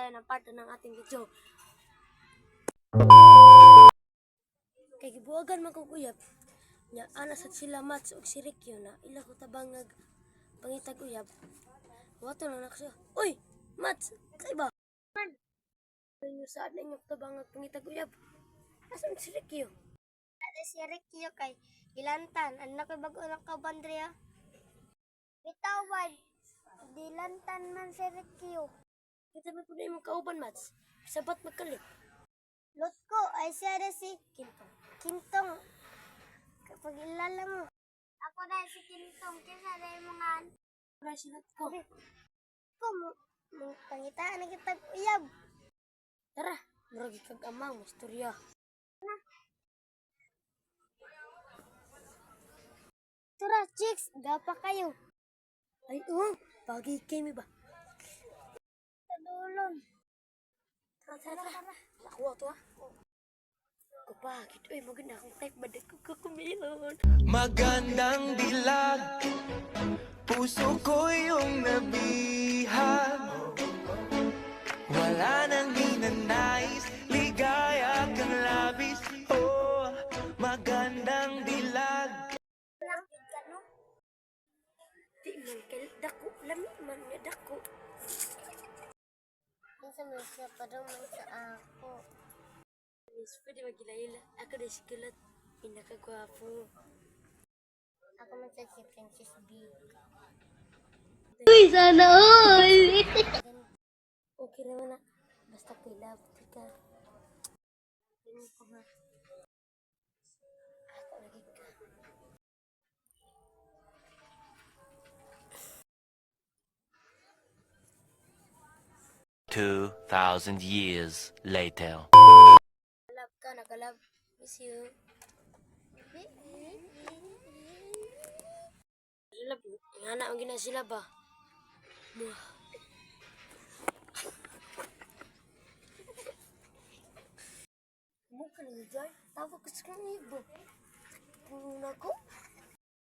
tayo ng part ng ating video. Kay gibuagan man kog uyab. Nya ana sad sila Mats ug si Rikyo na ila ko tabangag pangitag uyab. Wato lang siya. Uy, Mats, kay ba? Man. Inyo saan na inyong tabangag pangitag uyab? Asan si Rikyo? Ada si Rikyo kay Ilantan. Anak ko bago lang ka Bandria. Bitawan. Dilantan man si Rikyo. Kita ba po na imong kauban, Mats? Sabat magkalit. Lot ko ay siya na si Kintong. Kintong. Kapag ilala mo. Ako na si Kintong. Kisa na yung mga Wala siya ko. ko mo. Pangitaan na kitag uyab. Tara, murag kag amang istorya. Tura, chicks. Gapa kayo. Ay, bagay kami ba? Sa dulon. Tara. Nakuha to Kapagid, uy, maganda akong type badak ko kakumilon. Magandang dilag, puso ko yung nabihag. Wala nang hinanais, ligaya kang labis. Oh, magandang dilag. Di man kay dako, lami man nga dako. Minsan may siya parang man sa ako. Miss, pwede magilayla. Ako na si Kulat, pinakagwapo. Ako man sa si Princess B. Uy, sana all! Okay naman na. Basta kay love ka. Tingin ko nga. Ako lagi ka. 2,000 years later. Love ka, nagalove. Miss you. Love, nga na ang gina sila ba? Mukha na Joy. Tawag ko sa ibo. Puna ko.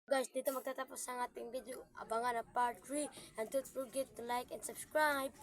Guys, dito magtatapos ang ating video. Abangan ang part 3. And don't forget to like and subscribe.